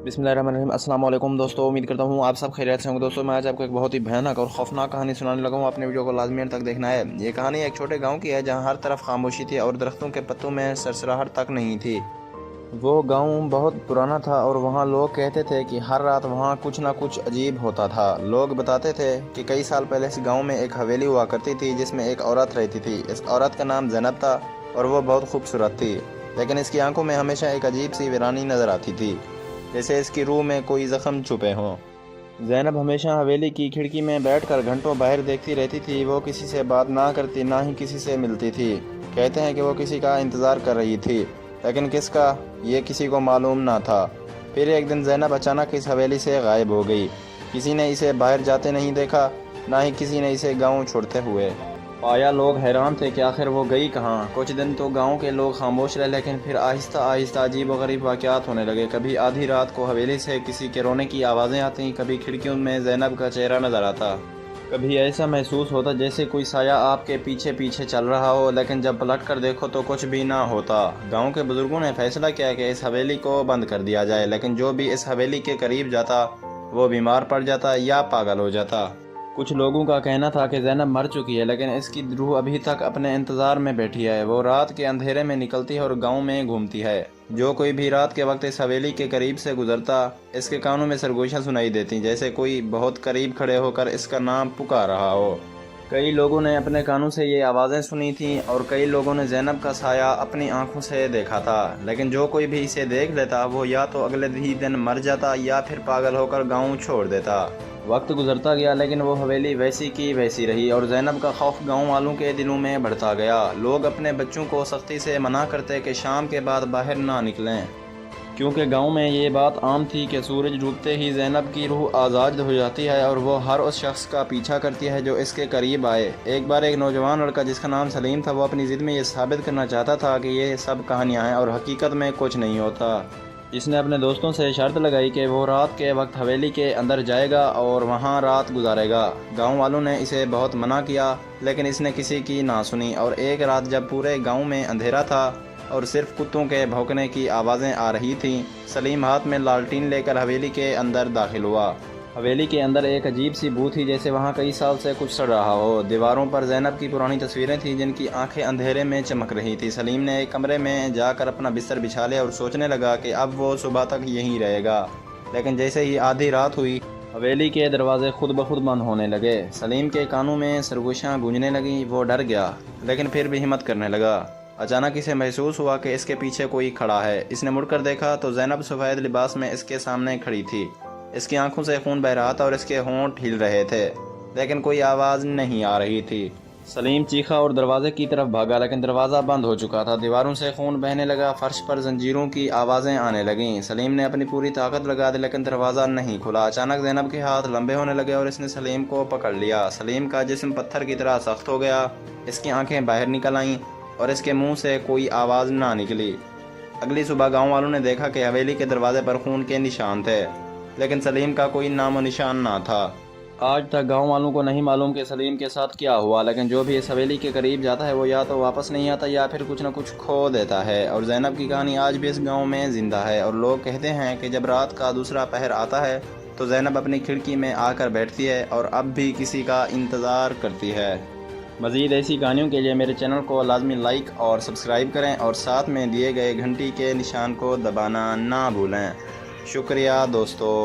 बिस्मिल्लाहिर्रहमानिर्रहीम। अस्सलाम वालेकुम दोस्तों, उम्मीद करता हूँ आप सब खैरियत से होंगे। दोस्तों मैं आज आपको एक बहुत ही भयानक और खौफनाक कहानी सुनाने लगा हूँ। अपने वीडियो को लाजमी अंत तक देखना है। ये कहानी एक छोटे गांव की है जहाँ हर तरफ खामोशी थी और दरख्तों के पत्तों में सरसराहट तक नहीं थी। वो गांव बहुत पुराना था और वहाँ लोग कहते थे कि हर रात वहाँ कुछ ना कुछ अजीब होता था। लोग बताते थे कि कई साल पहले इस गांव में एक हवेली हुआ करती थी जिसमें एक औरत रहती थी। इस औरत का नाम ज़ैनब था और वो बहुत खूबसूरत थी, लेकिन इसकी आंखों में हमेशा एक अजीब सी वीरानी नज़र आती थी, जैसे इसकी रूह में कोई ज़ख्म छुपे हों। ज़ैनब हमेशा हवेली की खिड़की में बैठकर घंटों बाहर देखती रहती थी। वो किसी से बात ना करती, ना ही किसी से मिलती थी। कहते हैं कि वो किसी का इंतज़ार कर रही थी, लेकिन किसका ये किसी को मालूम ना था। फिर एक दिन ज़ैनब अचानक इस हवेली से गायब हो गई। किसी ने इसे बाहर जाते नहीं देखा, ना ही किसी ने इसे गाँव छोड़ते हुए पाया। लोग हैरान थे कि आखिर वो गई कहाँ। कुछ दिन तो गांव के लोग खामोश रहे, लेकिन फिर आहिस्ता आहिस्ता अजीब व गरीब वाक़यात होने लगे। कभी आधी रात को हवेली से किसी के रोने की आवाज़ें आती, कभी खिड़कियों में ज़ैनब का चेहरा नज़र आता, कभी ऐसा महसूस होता जैसे कोई साया आपके पीछे पीछे चल रहा हो, लेकिन जब पलट कर देखो तो कुछ भी ना होता। गांव के बुजुर्गों ने फैसला किया कि इस हवेली को बंद कर दिया जाए, लेकिन जो भी इस हवेली के करीब जाता वो बीमार पड़ जाता या पागल हो जाता। कुछ लोगों का कहना था कि ज़ैनब मर चुकी है, लेकिन इसकी रूह अभी तक अपने इंतज़ार में बैठी है। वो रात के अंधेरे में निकलती है और गांव में घूमती है। जो कोई भी रात के वक्त इस हवेली के करीब से गुजरता, इसके कानों में सरगोशियाँ सुनाई देती, जैसे कोई बहुत करीब खड़े होकर इसका नाम पुकार रहा हो। कई लोगों ने अपने कानों से ये आवाज़ें सुनी थीं और कई लोगों ने ज़ैनब का साया अपनी आंखों से देखा था। लेकिन जो कोई भी इसे देख लेता वो या तो अगले ही दिन मर जाता या फिर पागल होकर गाँव छोड़ देता। वक्त गुजरता गया, लेकिन वो हवेली वैसी की वैसी रही और ज़ैनब का खौफ गांव वालों के दिलों में बढ़ता गया। लोग अपने बच्चों को सख्ती से मना करते कि शाम के बाद बाहर ना निकलें, क्योंकि गांव में ये बात आम थी कि सूरज डूबते ही ज़ैनब की रूह आज़ाद हो जाती है और वो हर उस शख्स का पीछा करती है जो इसके करीब आए। एक बार एक नौजवान लड़का जिसका नाम सलीम था, वो अपनी ज़िद में ये साबित करना चाहता था कि ये सब कहानियाँ हैं और हकीकत में कुछ नहीं होता। इसने अपने दोस्तों से शर्त लगाई कि वो रात के वक्त हवेली के अंदर जाएगा और वहाँ रात गुजारेगा। गांव वालों ने इसे बहुत मना किया, लेकिन इसने किसी की ना सुनी। और एक रात जब पूरे गांव में अंधेरा था और सिर्फ कुत्तों के भौंकने की आवाज़ें आ रही थीं, सलीम हाथ में लालटीन लेकर हवेली के अंदर दाखिल हुआ। हवेली के अंदर एक अजीब सी बू थी, जैसे वहाँ कई साल से कुछ सड़ रहा हो। दीवारों पर ज़ैनब की पुरानी तस्वीरें थीं जिनकी आंखें अंधेरे में चमक रही थी। सलीम ने एक कमरे में जाकर अपना बिस्तर बिछा लिया और सोचने लगा कि अब वो सुबह तक यहीं रहेगा। लेकिन जैसे ही आधी रात हुई, हवेली के दरवाजे खुद ब खुद बंद होने लगे। सलीम के कानों में सरगोशियाँ गूंजने लगीं। वो डर गया, लेकिन फिर भी हिम्मत करने लगा। अचानक इसे महसूस हुआ कि इसके पीछे कोई खड़ा है। इसने मुड़कर देखा तो ज़ैनब सफ़ेद लिबास में इसके सामने खड़ी थी। इसकी आंखों से खून बह रहा था और इसके होंठ हिल रहे थे, लेकिन कोई आवाज़ नहीं आ रही थी। सलीम चीखा और दरवाजे की तरफ भागा, लेकिन दरवाज़ा बंद हो चुका था। दीवारों से खून बहने लगा, फर्श पर जंजीरों की आवाज़ें आने लगीं। सलीम ने अपनी पूरी ताकत लगा दी, लेकिन दरवाज़ा नहीं खुला। अचानक ज़ैनब के हाथ लंबे होने लगे और इसने सलीम को पकड़ लिया। सलीम का जिस्म पत्थर की तरह सख्त हो गया। इसकी आंखें बाहर निकल आईं और इसके मुंह से कोई आवाज़ ना निकली। अगली सुबह गांव वालों ने देखा कि हवेली के दरवाजे पर खून के निशान थे, लेकिन सलीम का कोई नामो निशान ना था। आज तक गांव वालों को नहीं मालूम कि सलीम के साथ क्या हुआ, लेकिन जो भी इस हवेली के करीब जाता है वो या तो वापस नहीं आता या फिर कुछ न कुछ खो देता है। और ज़ैनब की कहानी आज भी इस गांव में ज़िंदा है और लोग कहते हैं कि जब रात का दूसरा पहर आता है तो ज़ैनब अपनी खिड़की में आकर बैठती है और अब भी किसी का इंतज़ार करती है। मज़ीद ऐसी कहानियों के लिए मेरे चैनल को लाजमी लाइक और सब्सक्राइब करें और साथ में दिए गए घंटी के निशान को दबाना ना भूलें। शुक्रिया दोस्तों।